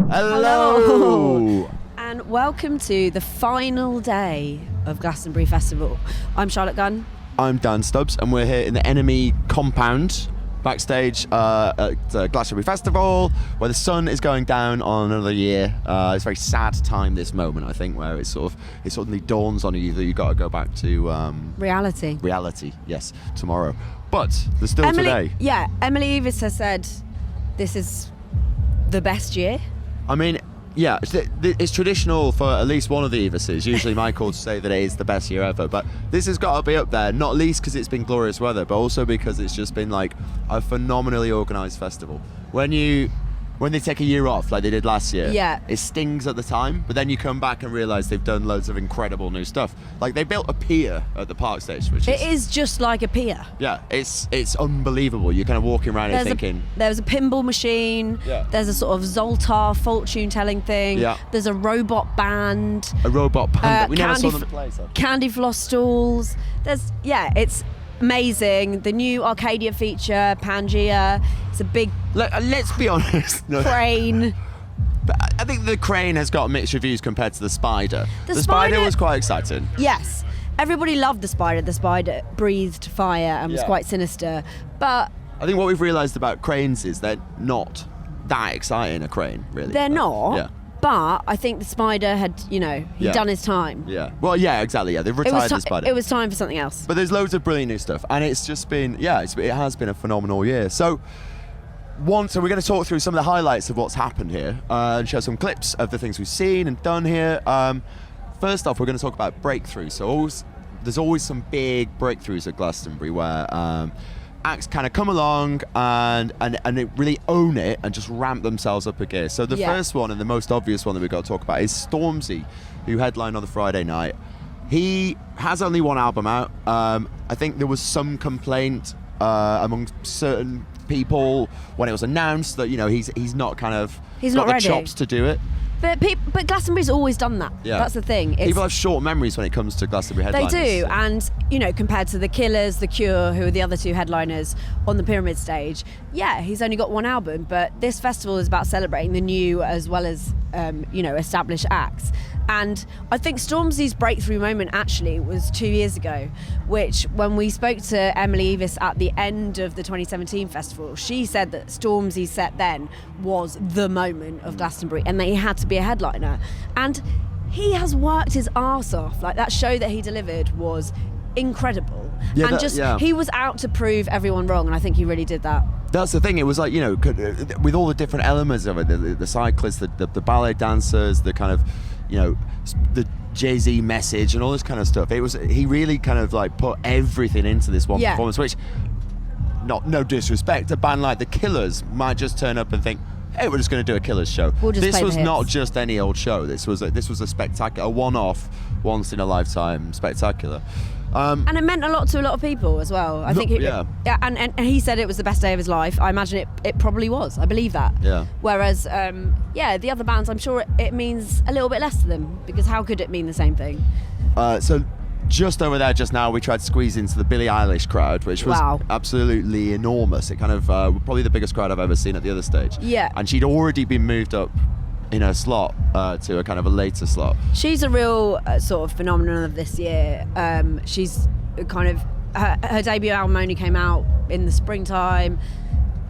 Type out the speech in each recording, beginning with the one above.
Hello! And welcome to the final day of Glastonbury Festival. I'm Charlotte Gunn. I'm Dan Stubbs, and we're here in the NME compound, backstage at the Glastonbury Festival, where the sun is going down on another year. It's a very sad time, this moment, I think, where it suddenly dawns on you that you've got to go back to... Reality. Reality, yes, tomorrow. But there's still today. Yeah, Emily Eavis has said this is the best year. I mean, yeah, it's traditional for at least one of the Evises, usually Michael, to say that it is the best year ever, but this has got to be up there, not least because it's been glorious weather, but also because it's just been like a phenomenally organised festival. When they take a year off, like they did last year, yeah, it stings at the time, but then you come back and realise they've done loads of incredible new stuff. Like they built a pier at the park stage, which is just like a pier. Yeah, it's unbelievable. You're kind of walking around and thinking... There's a pinball machine, yeah. There's a sort of Zoltar fortune telling thing, yeah. There's a robot band. A robot band that we never saw them play. So. Candy floss stalls. It's amazing. The new Arcadia feature, Pangea. It's a big... Let's be honest. Crane. But I think the crane has got mixed reviews compared to the spider. The spider was quite exciting. Yes. Everybody loved the spider. The spider breathed fire and was quite sinister. But I think what we've realised about cranes is they're not that exciting, a crane, really. They're not. Yeah. But I think the spider had, he'd done his time. Yeah. Well, yeah, exactly. Yeah, they've retired the spider. It was time for something else. But there's loads of brilliant new stuff, and it's just been, it has been a phenomenal year. So we're going to talk through some of the highlights of what's happened here and show some clips of the things we've seen and done here. First off, we're going to talk about breakthroughs. So there's always some big breakthroughs at Glastonbury where acts kind of come along and they really own it and just ramp themselves up a gear. So the first one and the most obvious one that we've got to talk about is Stormzy, who headlined on the Friday night. He has only one album out. I think there was some complaint among certain people when it was announced that he's not got the chops to do it. But Glastonbury's always done that. Yeah. That's the thing. People have short memories when it comes to Glastonbury headliners. They do, and compared to The Killers, The Cure, who are the other two headliners on the Pyramid stage, he's only got one album, but this festival is about celebrating the new as well as established acts. And I think Stormzy's breakthrough moment actually was 2 years ago, which when we spoke to Emily Eavis at the end of the 2017 festival, she said that Stormzy's set then was the moment of Glastonbury and that he had to be a headliner. And he has worked his arse off. Like, that show that he delivered was incredible. He was out to prove everyone wrong, and I think he really did that. That's the thing. It was like, with all the different elements of it, the cyclists, the ballet dancers, the kind of, the Jay-Z message and all this kind of stuff. He really kind of like put everything into this one performance, which, no disrespect, a band like The Killers might just turn up and think, hey, we're just going to do a Killers show. This was not just any old show. This was a spectacular, a one-off, once in a lifetime spectacular. And it meant a lot to a lot of people as well. I think and he said it was the best day of his life. I imagine it probably was. I believe that. Yeah. Whereas, the other bands, I'm sure it means a little bit less to them, because how could it mean the same thing? So just over there just now, we tried to squeeze into the Billie Eilish crowd, which was absolutely enormous. It kind of probably the biggest crowd I've ever seen at the other stage. Yeah. And she'd already been moved up in her slot to a kind of a later slot. She's a real sort of phenomenon of this year. She's kind of her debut album only came out in the springtime.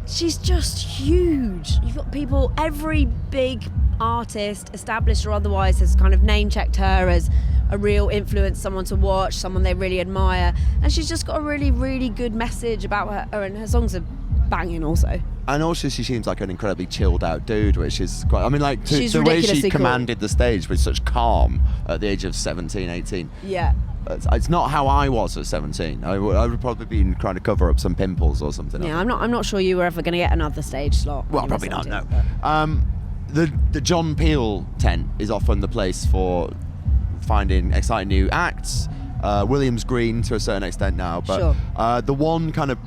She's just huge. You've got people, every big artist, established or otherwise, has kind of name-checked her as a real influence, someone to watch, someone they really admire, and she's just got a really, really good message about her, and her songs are banging also. And also she seems like an incredibly chilled out dude, which is quite, the way she commanded the stage with such calm at the age of 17, 18. Yeah. It's not how I was at 17. I would probably been trying to cover up some pimples or something. Yeah, I'm not sure you were ever going to get another stage slot. Well, probably not, no. The John Peel tent is often the place for finding exciting new acts. Williams Green to a certain extent now, but the one kind of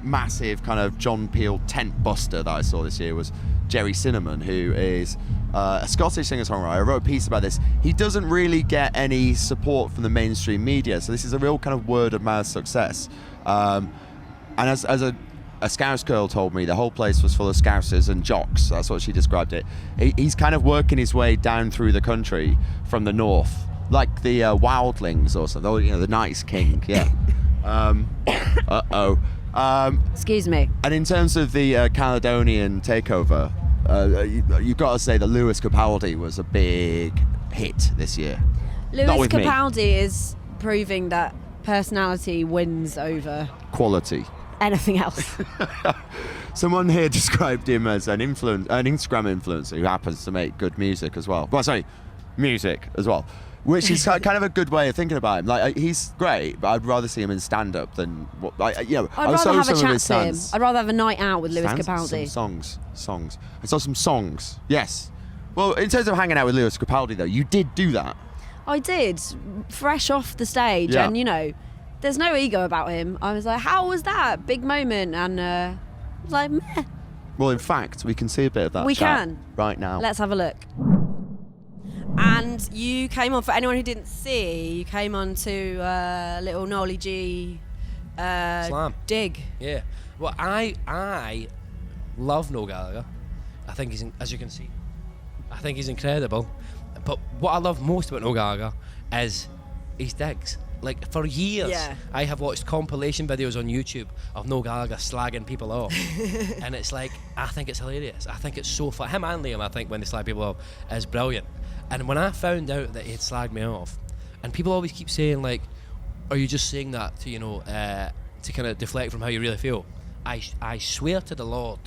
massive kind of John Peel tent buster that I saw this year was Jerry Cinnamon, who is a Scottish singer-songwriter. I wrote a piece about this. He doesn't really get any support from the mainstream media, so this is a real kind of word-of-mouth success. And as a a Scouse girl told me the whole place was full of Scousers and jocks. That's what she described it. He's kind of working his way down through the country from the north, like the wildlings or something. You know, the Night's King. Yeah. Excuse me. And in terms of the Caledonian takeover, you've got to say that Lewis Capaldi was a big hit this year. Lewis Capaldi is proving that personality wins over quality. Anything else. Someone here described him as an Instagram influencer who happens to make good music as well. Well, sorry, music as well. Which is kind of a good way of thinking about him. Like, he's great, but I'd rather see him in stand-up than what. Like, you know, I'd rather have a chat to him. I'd rather have a night out with Lewis Capaldi. Some songs. I saw some songs. Yes. Well, in terms of hanging out with Lewis Capaldi, though, you did do that. I did, fresh off the stage, and you know, there's no ego about him. I was like, how was that? Big moment, and I was like, meh. Well, in fact, we can see a bit of that. We can right now. Let's have a look. And you came on, for anyone who didn't see, you came on to little Noel G Slam. dig. Yeah. Well, I love Noel Gallagher. I think he's, as you can see, I think he's incredible. But what I love most about Noel Gallagher is his digs. Like, for years, I have watched compilation videos on YouTube of Noel Gallagher slagging people off. And it's like, I think it's hilarious. I think it's so fun. Him and Liam, I think, when they slag people off, is brilliant. And when I found out that he had slagged me off, and people always keep saying, like, are you just saying that to, you know, to kind of deflect from how you really feel? I swear to the Lord,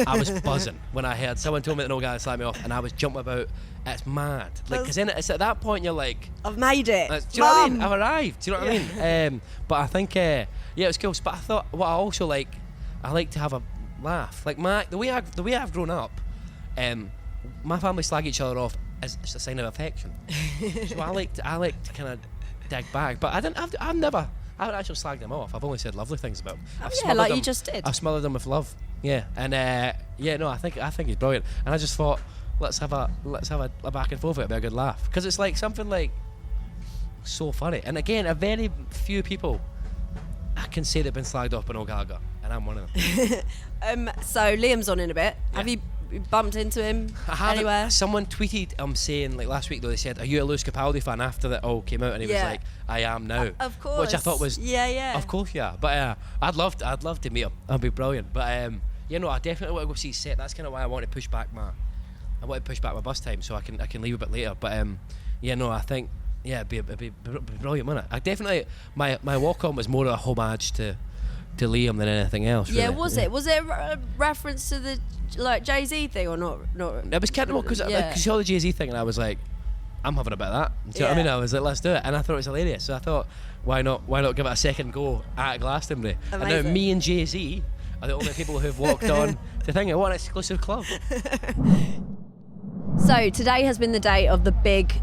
I was buzzing when I heard someone told me that Noel Gallagher slagged me off, and I was jumping about. It's mad. Like, because it's at that point you're like, I've made it. Do you know what I mean? I've arrived. Do you know what I mean? But I think, yeah, it was cool. But I thought, what I also like, I like to have a laugh. Like, the way I've grown up, my family slag each other off as a sign of affection. So I like to kind of dig back. But I haven't actually slagged them off. I've only said lovely things about them. Like you just did. I've smothered them with love. Yeah, and I think he's brilliant. And I just thought, let's have a back and forth. It'll be a good laugh, because it's like something like so funny. And again, a very few people I can say they've been slagged off by Noel Gallagher, and I'm one of them. So Liam's on in a bit. Have you bumped into him anywhere? Someone tweeted saying, like, last week though, they said, are you a Lewis Capaldi fan, after that all came out, and he was like, I am now. Of course. Which I thought was of course, yeah. But I'd love to meet him. That'd be brilliant. But I definitely want to go see his set. That's kind of why I want to push back my bus time, so I can leave a bit later. But I think it'd be brilliant, wouldn't it? I definitely, my walk on was more a homage to Liam than anything else. Really. Yeah, was it a reference to the Jay-Z thing or not? It was kind of because I saw the Jay-Z thing, and I was like, I'm having a bit of that. Do you know what I mean? I was like, let's do it, and I thought it was hilarious. So I thought, why not give it a second go at Glastonbury? Amazing. And now me and Jay-Z are the only people who've walked on to think, what an exclusive club. So today has been the day of the big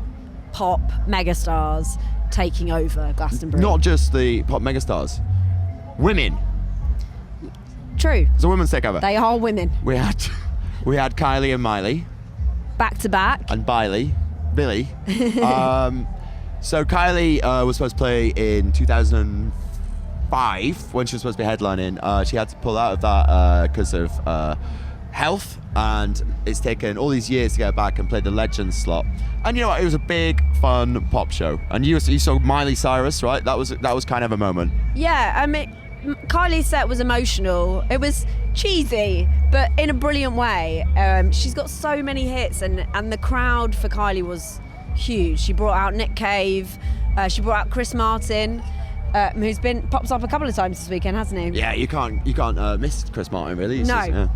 pop megastars taking over Glastonbury. Not just the pop megastars, women. True. It's a women's takeover. They are women. We had Kylie and Miley. Back to back. And Billy. So Kylie was supposed to play in 2005 when she was supposed to be headlining. She had to pull out of that because of health, and it's taken all these years to get back and play the Legends slot. And you know what? It was a big, fun pop show. And you saw Miley Cyrus, right? That was kind of a moment. Yeah, I mean, Kylie's set was emotional. It was cheesy, but in a brilliant way. She's got so many hits, and the crowd for Kylie was huge. She brought out Nick Cave. She brought out Chris Martin, who's pops up a couple of times this weekend, hasn't he? Yeah, you can't miss Chris Martin, really. No.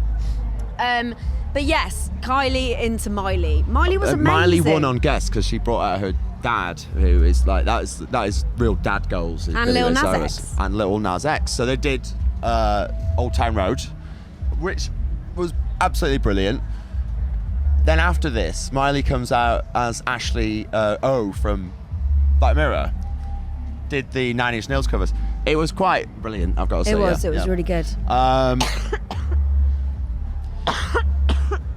But yes, Kylie into Miley. Miley was amazing. Miley won on Guess because she brought out her dad, who is like that is real dad goals. And Lil Nas X. And Lil Nas X. So they did Old Town Road, which was absolutely brilliant. Then after this, Miley comes out as Ashley O from Black Mirror. Did the Nine Inch Nails covers. It was quite brilliant, I've got to say. It was really good.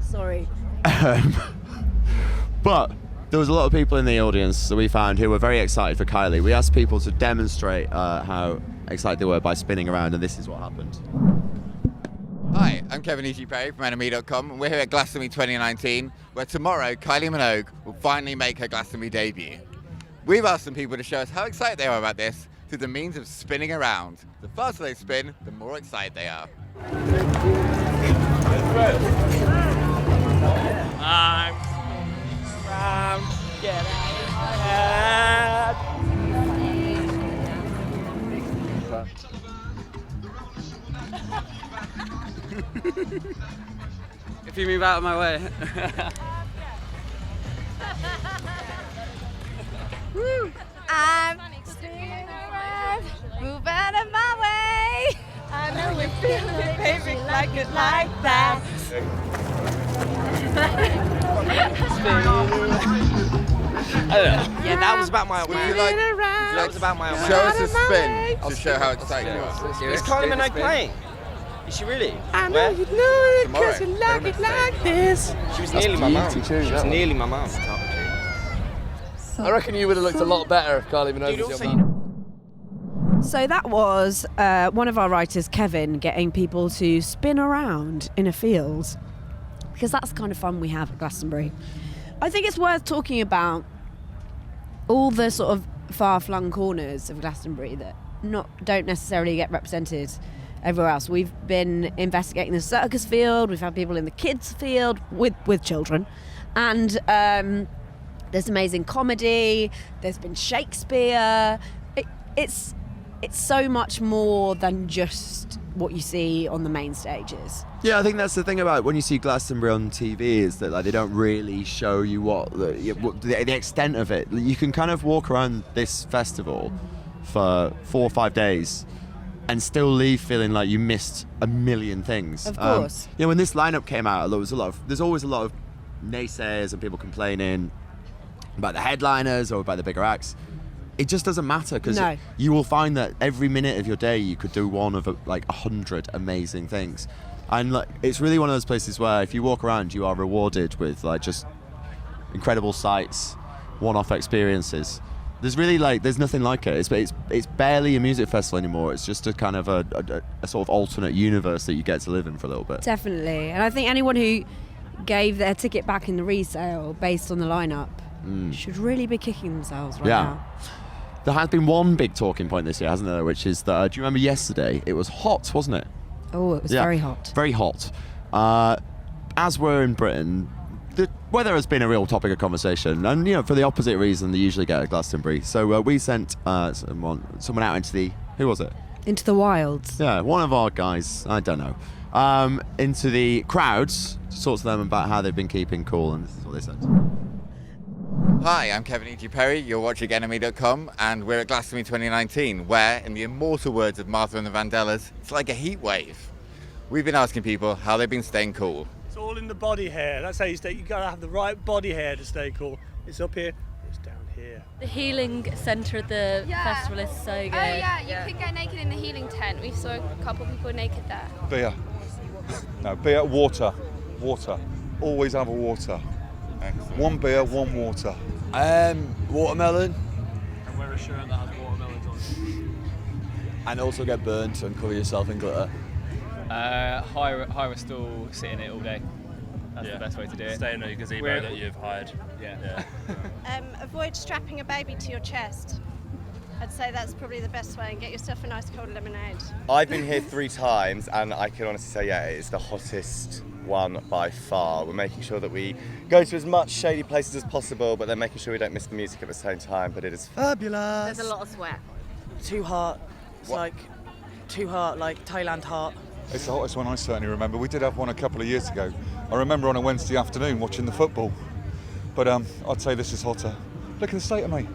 Sorry. But there was a lot of people in the audience that we found who were very excited for Kylie. We asked people to demonstrate how excited they were by spinning around, and this is what happened. Hi, I'm Kevin E.G. Perry from NME.com, and we're here at Glastonbury 2019, where tomorrow Kylie Minogue will finally make her Glastonbury debut. We've asked some people to show us how excited they are about this through the means of spinning around. The faster they spin, the more excited they are. I'm around, get out of my head. If you move out of my way. I'm spinning around, move out of my way. I know we feel it, baby, like it like that. Yeah, that was about my Would you like was about my show us a spin to show how excited you are? Is Kylie Minogue playing? Is she really? I know you know it Tomorrow, because you like it like this. She was nearly my mum. She was nearly my mum. I reckon you would have looked a lot better if Kylie Minogue was your mum. So that was one of our writers, Kevin, getting people to spin around in a field, because that's the kind of fun we have at Glastonbury. I think it's worth talking about all the sort of far-flung corners of Glastonbury that don't necessarily get represented everywhere else. We've been investigating the circus field, we've had people in the kids field with children, and there's amazing comedy, there's been Shakespeare. It's so much more than just what you see on the main stages. Yeah, I think that's the thing about when you see Glastonbury on TV is that like they don't really show you what the extent of it. You can kind of walk around this festival for 4 or 5 days and still leave feeling like you missed a million things. Of course. When this lineup came out, there's always a lot of naysayers and people complaining about the headliners or about the bigger acts. It just doesn't matter because you will find that every minute of your day you could do one of like 100 amazing things, and like it's really one of those places where if you walk around you are rewarded with like just incredible sights, one-off experiences. There's really there's nothing like it. It's barely a music festival anymore. It's just a kind of a sort of alternate universe that you get to live in for a little bit. Definitely, and I think anyone who gave their ticket back in the resale based on the lineup should really be kicking themselves right now. There has been one big talking point this year, hasn't there? Which is that, do you remember yesterday? It was hot, wasn't it? Oh, it was very hot. Very hot. As we're in Britain, the weather has been a real topic of conversation, and for the opposite reason they usually get at Glastonbury. So we sent someone out into who was it? Into the wilds. Yeah, one of our guys, I don't know, into the crowds to talk to them about how they've been keeping cool, and this is what they said. Hi, I'm Kevin E.G. Perry, you're watching NME.com, and we're at Glastonbury 2019, where, in the immortal words of Martha and the Vandellas, it's like a heat wave. We've been asking people how they've been staying cool. It's all in the body hair. That's how you stay. You gotta have the right body hair to stay cool. It's up here, it's down here. The healing centre of the festival is so good. Oh yeah, you could go naked in the healing tent. We saw a couple people naked there. Beer. No, beer, water. Always have a water. Excellent. One beer, one water. Watermelon. And wear a shirt that has watermelons on. And also get burnt and cover yourself in glitter. Hire a stall, sit in it all day. That's the best way to do it. Stay in a gazebo that you've hired. Yeah. Avoid strapping a baby to your chest. I'd say that's probably the best way, and get yourself a nice cold lemonade. I've been here 3 times and I can honestly say, it's the hottest one by far. We're making sure that we go to as much shady places as possible, but then making sure we don't miss the music at the same time, but it is fabulous. There's a lot of sweat. Too hot. It's too hot, like Thailand hot. It's the hottest one I certainly remember. We did have one a couple of years ago. I remember on a Wednesday afternoon watching the football. But I'd say this is hotter. Look at the state of me.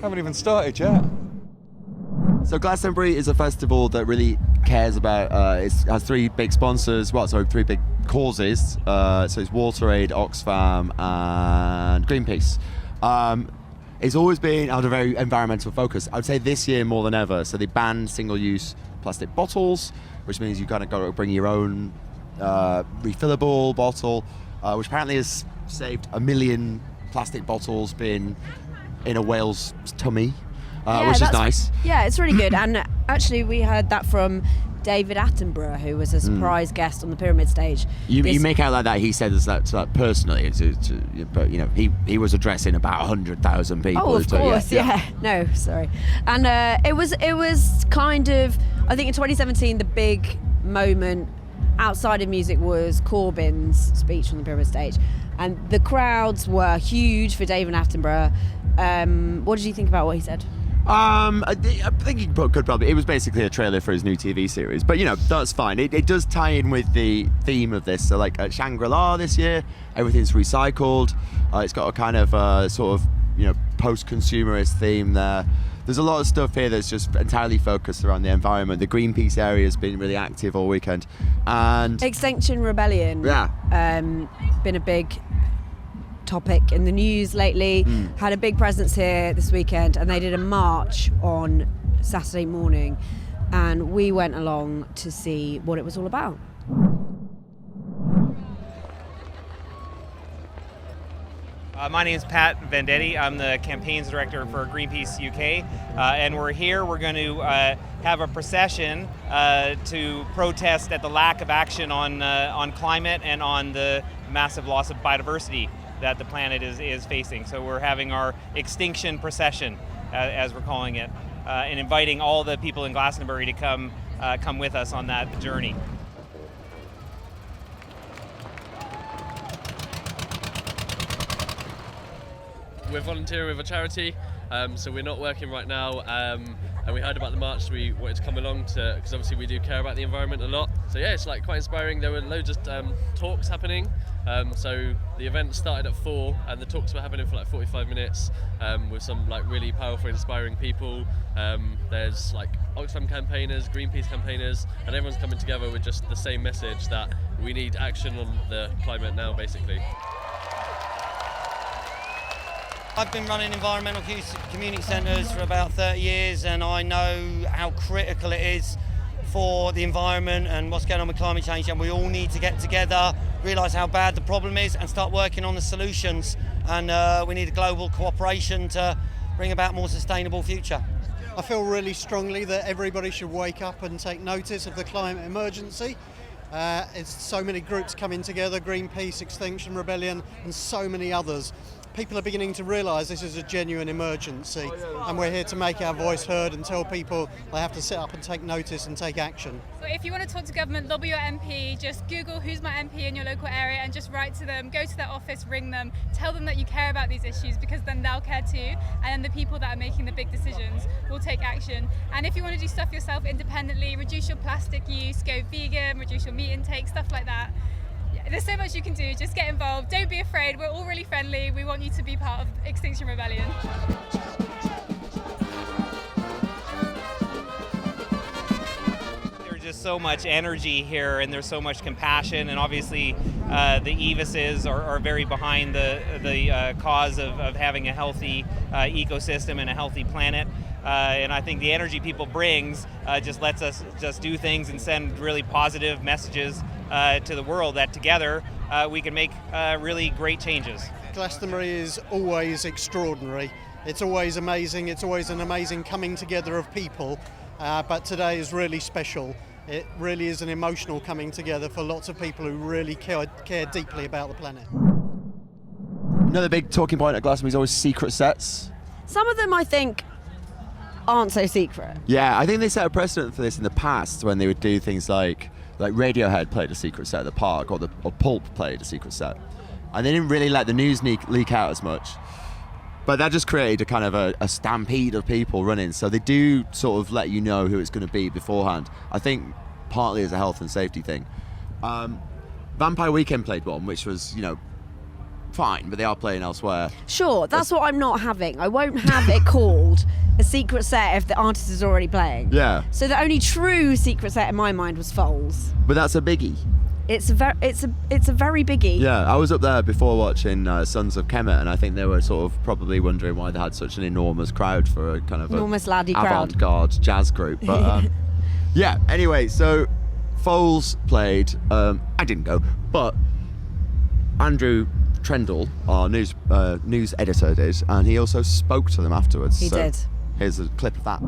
Haven't even started yet. So Glastonbury is a festival that really cares about, it has 3 big sponsors, 3 big causes. So it's WaterAid, Oxfam and Greenpeace. It's always been had a very environmental focus. I would say this year more than ever. So they banned single-use plastic bottles, which means you've got to bring your own refillable bottle, which apparently has saved 1 million plastic bottles being in a whale's tummy. Which is nice. Yeah, it's really good. And actually we heard that from David Attenborough, who was a surprise guest on the Pyramid stage. You make out like that he said that personally, but you know he was addressing about 100,000 people. Oh, of course, yeah. No, sorry. And it was kind of, I think in 2017 the big moment outside of music was Corbyn's speech on the Pyramid stage, and the crowds were huge for David Attenborough. What did you think about what he said? I think he could probably. It was basically a trailer for his new TV series, but you know that's fine. It does tie in with the theme of this. So like at Shangri-La this year, everything's recycled. It's got a kind of sort of post-consumerist theme there. There's a lot of stuff here that's just entirely focused around the environment. The Greenpeace area has been really active all weekend, and Extinction Rebellion. Been a big topic in the news lately. Had a big presence here this weekend, and they did a march on Saturday morning, and we went along to see what it was all about. My name is Pat Vendetti. I'm the campaigns director for Greenpeace UK, and we're here. We're going to have a procession to protest at the lack of action on climate and on the massive loss of biodiversity that the planet is facing. So we're having our extinction procession, as we're calling it, and inviting all the people in Glastonbury to come with us on that journey. We're volunteering with a charity, so we're not working right now, and we heard about the march, so we wanted to come along because obviously we do care about the environment a lot. So yeah, it's like quite inspiring. There were loads of talks happening. So the event started at 4 and the talks were happening for like 45 minutes with some like really powerful, inspiring people. There's like Oxfam campaigners, Greenpeace campaigners, and everyone's coming together with just the same message that we need action on the climate now, basically. I've been running environmental community centres for about 30 years, and I know how critical it is for the environment and what's going on with climate change, and we all need to get together, realise how bad the problem is and start working on the solutions, and we need a global cooperation to bring about a more sustainable future. I feel really strongly that everybody should wake up and take notice of the climate emergency. It's so many groups coming together, Greenpeace, Extinction Rebellion and so many others. People are beginning to realise this is a genuine emergency, and we're here to make our voice heard and tell people they have to sit up and take notice and take action. So if you want to talk to government, lobby your MP, just Google who's my MP in your local area and just write to them, go to their office, ring them, tell them that you care about these issues, because then they'll care too, and then the people that are making the big decisions will take action. And if you want to do stuff yourself independently, reduce your plastic use, go vegan, reduce your meat intake, stuff like that. There's so much you can do. Just get involved. Don't be afraid. We're all really friendly. We want you to be part of Extinction Rebellion. There's just so much energy here, and there's so much compassion, and obviously the EVISes are very behind the cause of having a healthy ecosystem and a healthy planet. And I think the energy people brings just lets us just do things and send really positive messages to the world that together we can make really great changes. Glastonbury is always extraordinary. It's always amazing. It's always an amazing coming together of people. But today is really special. It really is an emotional coming together for lots of people who really care deeply about the planet. Another big talking point at Glastonbury is always secret sets. Some of them, I think, aren't so secret. Yeah, I think they set a precedent for this in the past when they would do things like Radiohead played a secret set at the park, or Pulp played a secret set, and they didn't really let the news leak out as much. But that just created a kind of a stampede of people running. So they do sort of let you know who it's going to be beforehand. I think partly as a health and safety thing. Vampire Weekend played one, which was fine, but they are playing elsewhere. Sure, that's what I'm not having. I won't have it called a secret set if the artist is already playing. Yeah. So the only true secret set in my mind was Foals. But that's a biggie. It's a very biggie. Yeah, I was up there before watching Sons of Kemet, and I think they were sort of probably wondering why they had such an enormous crowd for a kind of enormous laddie crowd, avant-garde jazz group. But yeah. Anyway, so Foals played. I didn't go, but Andrew Trendle, our news editor, did, and he also spoke to them afterwards. He did. Here's a clip of that.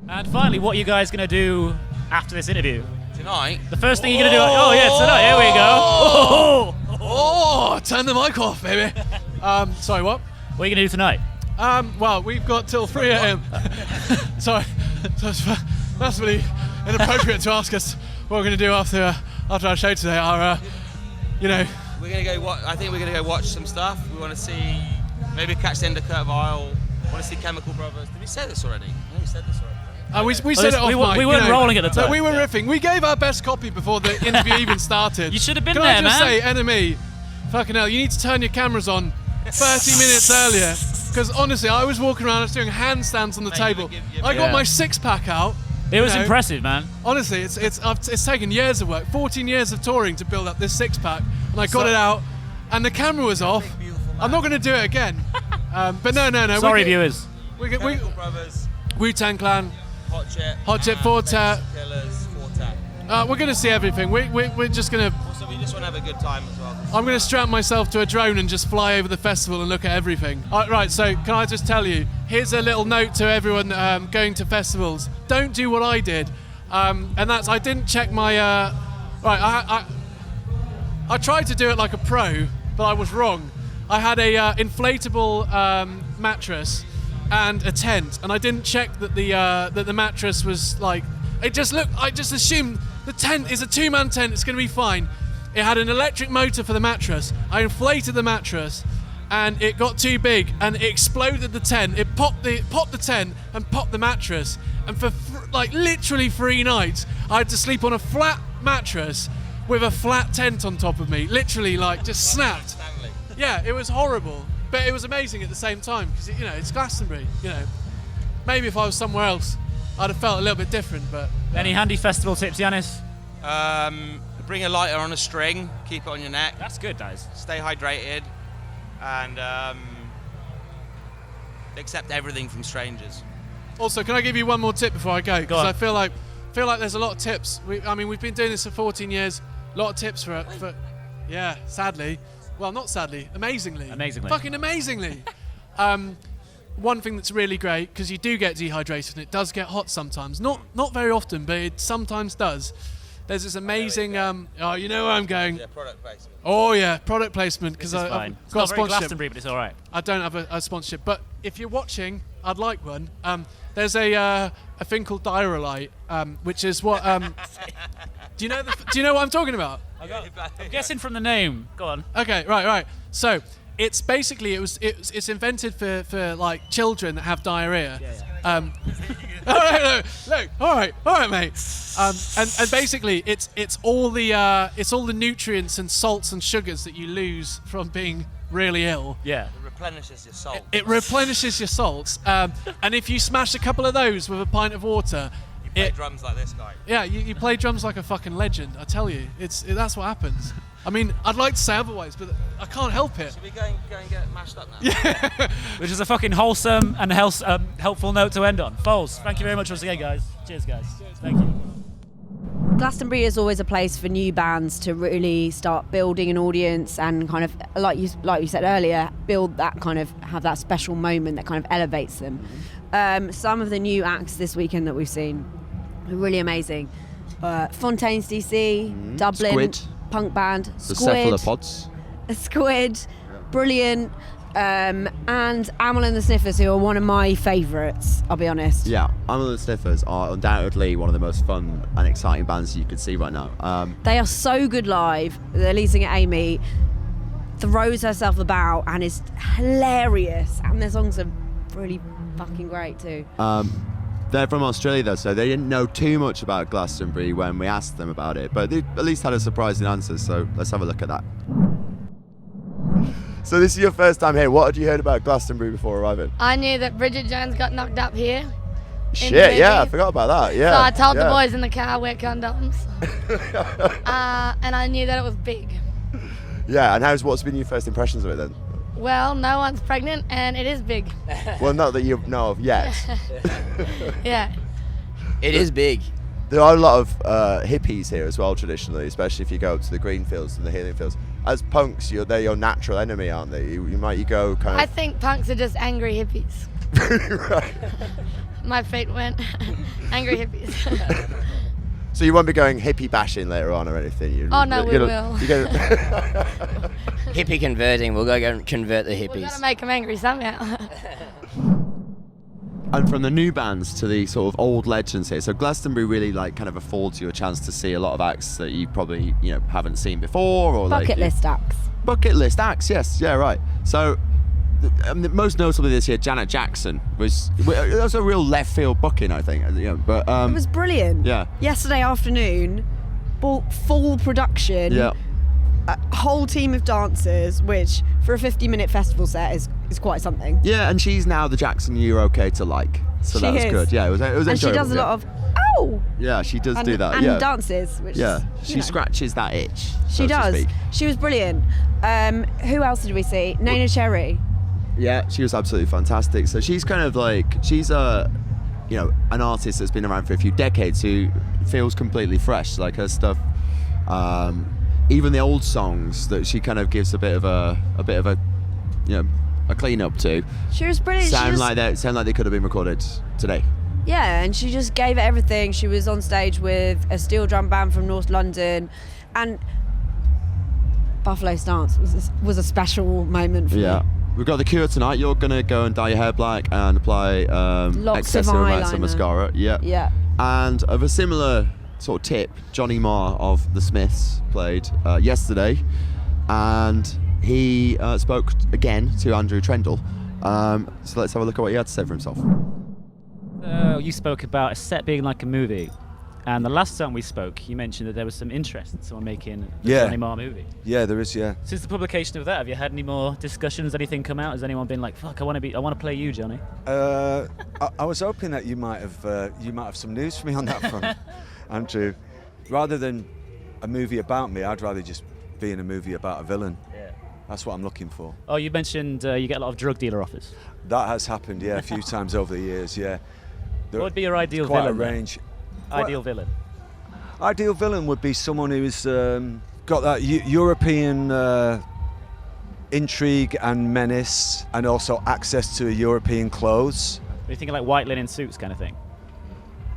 And finally, what are you guys going to do after this interview? Tonight? The first thing you're going to do... Oh, yeah, tonight. Here we go. Oh, turn the mic off, baby. Sorry, what? What are you going to do tonight? Well, we've got till 3 a.m. Sorry, so it's massively inappropriate to ask us what we're going to do after our show today. We're going to go. I think we're going to go watch some stuff. We want to see, maybe catch the end of Kurt Vile. Want to see Chemical Brothers. Did we say this already? I think we said this already. We said it off mic. We weren't rolling at the time. We were riffing. We gave our best copy before the interview even started. You should have been Can there, I just man. say, NME, fucking hell, you need to turn your cameras on 30 minutes earlier. Because honestly, I was walking around, I was doing handstands on the table. I got my six-pack out. It was impressive, man. Honestly, it's taken years of work, 14 years of touring to build up this six-pack, and I got it out, and the camera was off. I'm not going to do it again. But no. Sorry, viewers. Chemical Brothers, Wu-Tang Clan, Hot Chip, Fortet. Killers, Fortet. We're going to see everything. We're just going to... Also, we just want to have a good time as well. I'm going to strap myself to a drone and just fly over the festival and look at everything. Right, so can I just tell you, here's a little note to everyone going to festivals. Don't do what I did. And that's, I didn't check my... I tried to do it like a pro, but I was wrong. I had a inflatable mattress and a tent, and I didn't check that the mattress was like... I just assumed the tent is a two-man tent, it's going to be fine. It had an electric motor for the mattress. I inflated the mattress, and it got too big, and it exploded the tent. It popped the tent and popped the mattress. And for literally 3 nights, I had to sleep on a flat mattress with a flat tent on top of me. Literally, just snapped. Yeah, it was horrible, but it was amazing at the same time because it's Glastonbury. Maybe if I was somewhere else, I'd have felt a little bit different. But any handy festival tips, Yanis? Bring a lighter on a string, keep it on your neck. That's good, guys. Stay hydrated, and accept everything from strangers. Also, can I give you one more tip before I go? Go on. Because I feel like there's a lot of tips. We've been doing this for 14 years. A lot of tips for yeah, sadly. Well, not sadly, amazingly. Fucking amazingly. One thing that's really great, because you do get dehydrated and it does get hot sometimes. Not very often, but it sometimes does. There's this amazing, oh, you know where I'm going. Yeah, product placement. Oh yeah, product placement, because I've got it's a not very sponsorship. Glastonbury, but it's all right. I don't have a sponsorship, but if you're watching, I'd like one. There's a thing called Diarrolite, which is what. Do you know what I'm talking about? I'm guessing from the name. Go on. Okay, right. So it's basically it's invented for children that have diarrhea. All right, mate. And basically it's all the nutrients and salts and sugars that you lose from being really ill. Yeah. It replenishes your salt. It replenishes your salts, and if you smash a couple of those with a pint of water, you play drums like this guy. Yeah, you play drums like a fucking legend. I tell you, that's what happens. I mean, I'd like to say otherwise, but I can't help it. Should we go and get mashed up now? Yeah. Which is a fucking wholesome and helpful note to end on. Foles, thank you very much once again, guys. Cheers, guys. Thank you. Glastonbury is always a place for new bands to really start building an audience and kind of, like you said earlier, build that kind of, have that special moment that kind of elevates them. Some of the new acts this weekend that we've seen are really amazing. Fontaine's DC, Dublin, Squid. punk band, The Squid, cephalopods. Squid, brilliant, and Amyl and the Sniffers, who are one of my favourites, I'll be honest. Yeah, Amyl and the Sniffers are undoubtedly one of the most fun and exciting bands you could see right now. They are so good live. The lead singer Amy throws herself about and is hilarious, and their songs are really fucking great too. They're from Australia though, so they didn't know too much about Glastonbury when we asked them about it, but they at least had a surprising answer, so let's have a look at that. So this is your first time here. What had you heard about Glastonbury before arriving? I knew that Bridget Jones got knocked up here. Shit, yeah, I forgot about that. Yeah. So I told the boys in the car, wear condoms. And I knew that it was big. Yeah, and what's been your first impressions of it then? Well, no one's pregnant and it is big. Well, not that you know of yet. Yeah. It is big. There are a lot of hippies here as well, traditionally, especially if you go up to the green fields and the healing fields. As punks, they're your natural enemy, aren't they? You go kind of... I think punks are just angry hippies. Right. My feet went angry hippies. So you won't be going hippie bashing later on or anything? Oh, no, we will. Hippie converting. We'll go convert the We're hippies. gonna make them angry somehow. And from the new bands to the sort of old legends here, so Glastonbury really like kind of affords you a chance to see a lot of acts that you probably haven't seen before, or Bucket list acts. Bucket list acts, yes, yeah, right. So most notably this year, Janet Jackson was a real left field booking, I think. But it was brilliant. Yeah. Yesterday afternoon, full production. Yeah. A whole team of dancers, which for a 50-minute festival set is quite something. Yeah, and she's now the Jackson you're okay to like, so She that was is. good. Yeah, it was enjoyable. And she does a lot of oh. Yeah, she does and, do that. and yeah. dances, which she scratches that itch. She so does. To speak. She was brilliant. Who else did we see? Nana Cherry. Yeah, she was absolutely fantastic. So she's kind of like she's an artist that's been around for a few decades who feels completely fresh. Like her stuff. Even the old songs that she kind of gives a bit of a clean up to. She was brilliant. Sound like they could have been recorded today. Yeah, and she just gave it everything. She was on stage with a steel drum band from North London, and Buffalo Stance was a special moment for me. We've got The Cure tonight. You're gonna go and dye your hair black and apply excessive amounts of mascara. Yeah. And of a similar sort of tip, Johnny Marr of The Smiths played yesterday, and he spoke again to Andrew Trendle. So let's have a look at what he had to say for himself. You spoke about a set being like a movie, and the last time we spoke, you mentioned that there was some interest in someone making a Johnny Marr movie. Yeah, there is. Yeah. Since the publication of that, have you had any more discussions? Anything come out? Has anyone been like, "Fuck, I want to play you, Johnny"? I was hoping that you might have some news for me on that front. Andrew, rather than a movie about me, I'd rather just be in a movie about a villain. Yeah. That's what I'm looking for. Oh, you mentioned you get a lot of drug dealer offers. That has happened, yeah, a few times over the years, yeah. What would be your ideal quite villain? Quite a range. Ideal villain? Ideal villain would be someone who's got that European intrigue and menace, and also access to European clothes. Are you thinking like white linen suits kind of thing?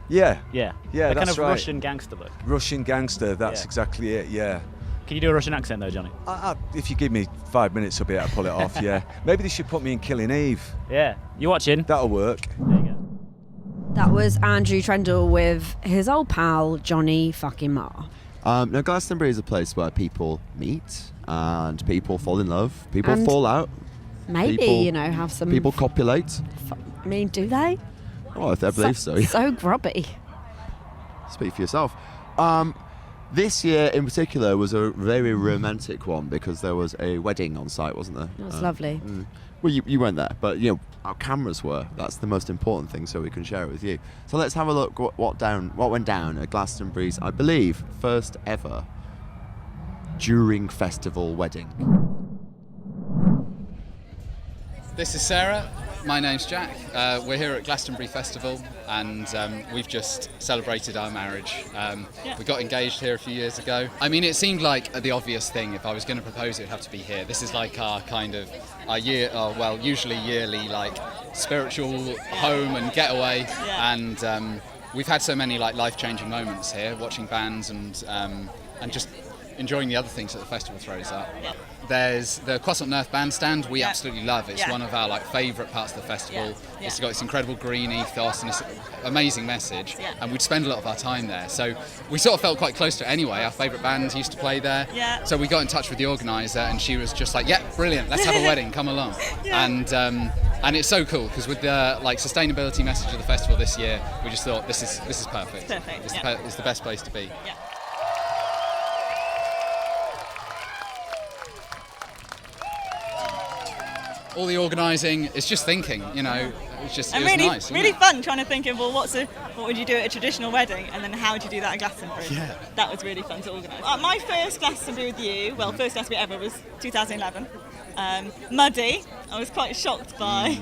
Yeah. Yeah. Yeah, the that's kind of right. Russian gangster look. Russian gangster, that's exactly it, yeah. Can you do a Russian accent though, Johnny? If you give me 5 minutes, I'll be able to pull it off, yeah. Maybe they should put me in Killing Eve. Yeah. You watching? That'll work. There you go. That was Andrew Trendle with his old pal, Johnny fucking Marr. Now, Glastonbury is a place where people meet and people fall in love, people fall out. Maybe, have some... People copulate. I mean, do they? Oh, I believe so. So grubby. Speak for yourself. This year in particular was a very romantic one because there was a wedding on site, wasn't there? It was lovely. Well, you weren't there, but our cameras were. That's the most important thing, so we can share it with you. So let's have a look what went down at Glastonbury's, I believe, first ever during festival wedding. This is Sarah. My name's Jack. We're here at Glastonbury Festival, and we've just celebrated our marriage. We got engaged here a few years ago. I mean, it seemed like the obvious thing. If I was going to propose, it'd have to be here. This is like our usually yearly like spiritual home and getaway. And we've had so many like life-changing moments here, watching bands and just enjoying the other things that the festival throws up. There's the Croissant Nerf bandstand we absolutely love. It's one of our like favourite parts of the festival. It's got this incredible green ethos and this amazing message, and we'd spend a lot of our time there. So we sort of felt quite close to it anyway. Our favourite bands used to play there. So we got in touch with the organiser, and she was just like, "Yeah, brilliant. Let's have a wedding. Come along." And it's so cool because with the like sustainability message of the festival this year, we just thought this is perfect. It's the best place to be. All the organising, it's just thinking, it's just and it was really, nice. really fun trying to think of what would you do at a traditional wedding, and then how would you do that at Glastonbury? Yeah. That was really fun to organise. My first Glastonbury with you, first Glastonbury ever was 2011. Muddy. I was quite shocked by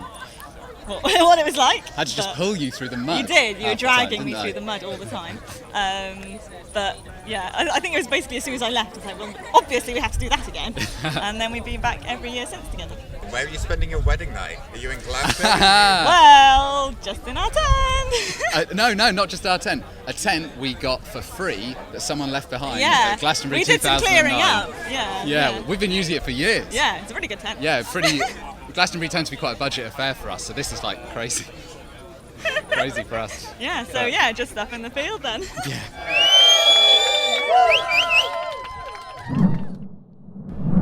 what it was like. I had to just pull you through the mud. You did. You were half the time, dragging me didn't I? through the mud all the time. But yeah, I think it was basically as soon as I left, I was like, well, obviously we have to do that again. And then we've been back every year since together. Where are you spending your wedding night? Are you in Glastonbury? Well, just in our tent. No, not just our tent. A tent we got for free that someone left behind Yeah, at Glastonbury we did some 2009. clearing up. Yeah. We've been using it for years. Yeah, it's a really good tent. Yeah, pretty. Glastonbury tends to be quite a budget affair for us, so this is like crazy. Crazy for us. Yeah, so But- yeah, just up in the field then.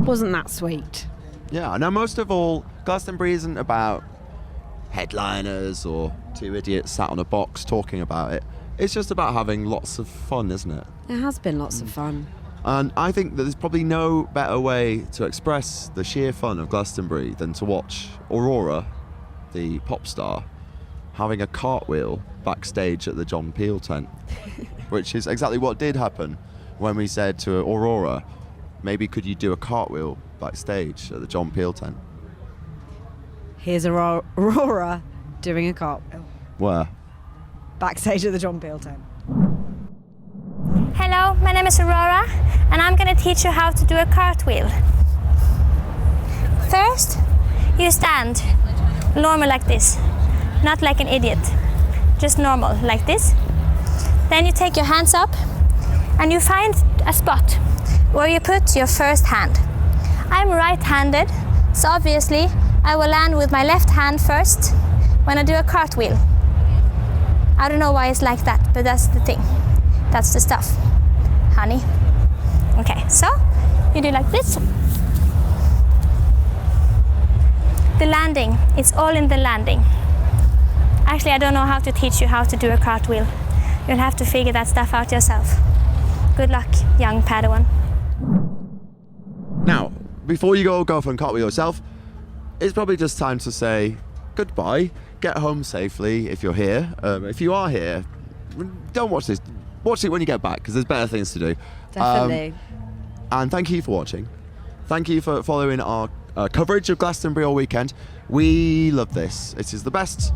Wasn't that sweet? Yeah, now most of all, Glastonbury isn't about headliners or two idiots sat on a box talking about it. It's just about having lots of fun, isn't it? There has been lots of fun. And I think that there's probably no better way to express the sheer fun of Glastonbury than to watch Aurora, the pop star, having a cartwheel backstage at the John Peel tent, which is exactly what did happen when we said to Aurora, maybe could you do a cartwheel backstage at the John Peel tent? Here's Aurora doing a cartwheel Where? backstage at the John Peel tent. Hello, my name is Aurora, and I'm going to teach you how to do a cartwheel. First, you stand normal like this, not like an idiot, just normal like this. Then you take your hands up and you find a spot where you put your first hand. I'm right-handed, so obviously I will land with my left hand first when I do a cartwheel. I don't know why it's like that, but that's the thing. That's the stuff, honey. Okay, so you do like this. The landing, it's all in the landing. Actually, I don't know how to teach you how to do a cartwheel. You'll have to figure that stuff out yourself. Good luck, young Padawan. Now, before you go off and cartwheel yourself, it's probably just time to say goodbye. Get home safely if you're here. If you are here, don't watch this. Watch it when you get back because there's better things to do. Definitely. And thank you for watching. Thank you for following our coverage of Glastonbury all weekend. We love this. It is the best.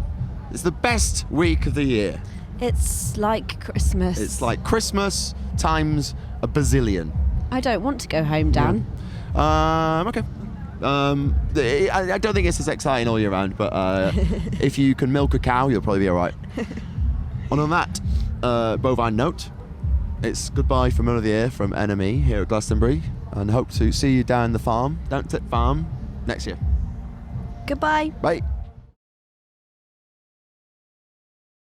It's the best week of the year. It's like Christmas. It's like Christmas times a bazillion. I don't want to go home, Dan. Okay. I don't think it's as exciting all year round, but if you can milk a cow, you'll probably be all right. And on that bovine note, it's goodbye from another year from NME here at Glastonbury, and hope to see you down the farm, next year. Goodbye. Bye.